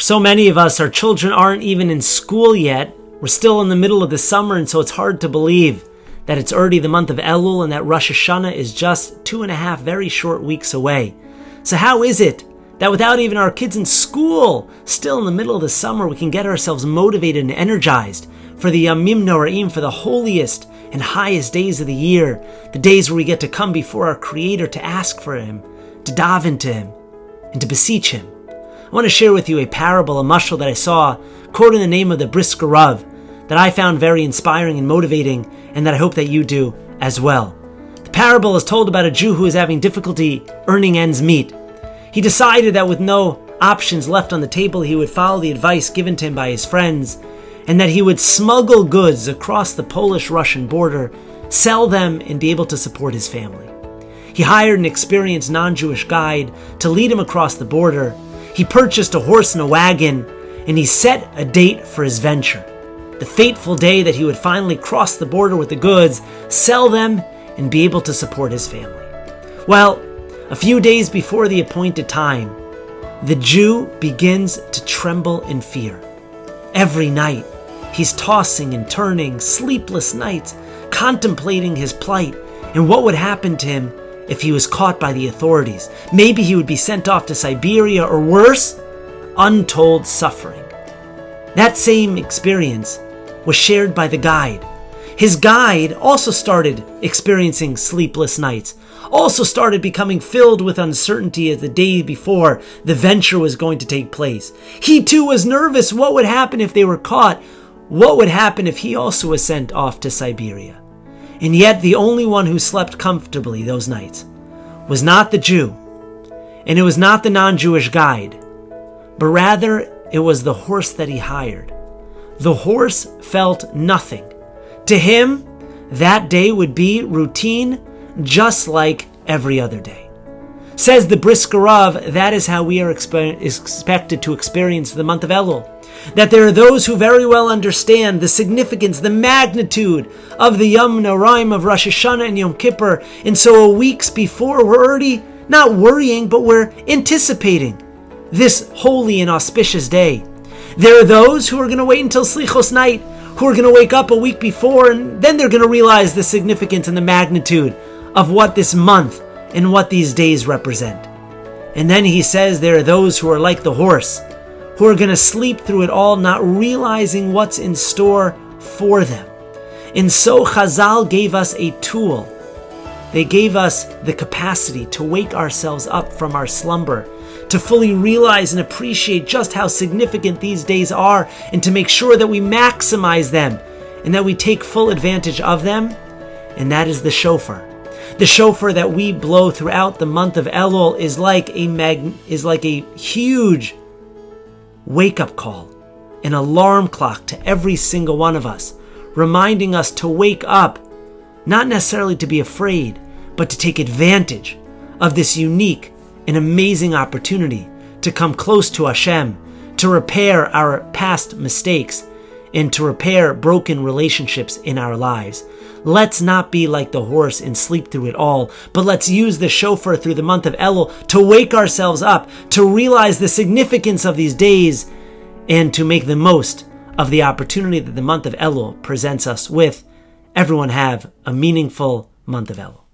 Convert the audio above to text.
so many of us, our children aren't even in school yet. We're still in the middle of the summer, and so it's hard to believe that it's already the month of Elul and that Rosh Hashanah is just 2.5 very short weeks away. So how is it that without even our kids in school, still in the middle of the summer, we can get ourselves motivated and energized for the Yamim Noraim, for the holiest and highest days of the year, the days where we get to come before our Creator to ask for Him, to daven to Him, and to beseech Him. I want to share with you a parable, a mashal that I saw, quoting the name of the Brisker Rav, that I found very inspiring and motivating, and that I hope that you do as well. The parable is told about a Jew who is having difficulty earning ends meet. He decided that with no options left on the table, he would follow the advice given to him by his friends, and that he would smuggle goods across the Polish-Russian border, sell them, and be able to support his family. He hired an experienced non-Jewish guide to lead him across the border. He purchased a horse and a wagon, and he set a date for his venture. The fateful day that he would finally cross the border with the goods, sell them, and be able to support his family. Well, a few days before the appointed time, the Jew begins to tremble in fear. Every night, he's tossing and turning, sleepless nights, contemplating his plight and what would happen to him if he was caught by the authorities. Maybe he would be sent off to Siberia, or worse, untold suffering. That same experience was shared by the guide. His guide also started experiencing sleepless nights, also started becoming filled with uncertainty as the day before the venture was going to take place. He too was nervous. What would happen if they were caught? What would happen if he also was sent off to Siberia? And yet the only one who slept comfortably those nights was not the Jew, and it was not the non-Jewish guide, but rather it was the horse that he hired. The horse felt nothing. To him, that day would be routine, just like every other day. Says the Brisker Rav, that is how we are expected to experience the month of Elul. That there are those who very well understand the significance, the magnitude of the Yom Noraim of Rosh Hashanah and Yom Kippur. And so weeks before, we're already not worrying, but we're anticipating this holy and auspicious day. There are those who are going to wait until Slichos night, who are going to wake up a week before, and then they're going to realize the significance and the magnitude of what this month and what these days represent. And then he says there are those who are like the horse, who are going to sleep through it all, not realizing what's in store for them. And so Chazal gave us a tool. They gave us the capacity to wake ourselves up from our slumber, to fully realize and appreciate just how significant these days are, and to make sure that we maximize them and that we take full advantage of them. And that is the shofar. The shofar that we blow throughout the month of Elul is like a huge wake-up call, an alarm clock to every single one of us, reminding us to wake up, not necessarily to be afraid, but to take advantage of this unique and amazing opportunity to come close to Hashem, to repair our past mistakes, and to repair broken relationships in our lives. Let's not be like the horse and sleep through it all, but let's use the shofar through the month of Elul to wake ourselves up, to realize the significance of these days, and to make the most of the opportunity that the month of Elul presents us with. Everyone have a meaningful month of Elul.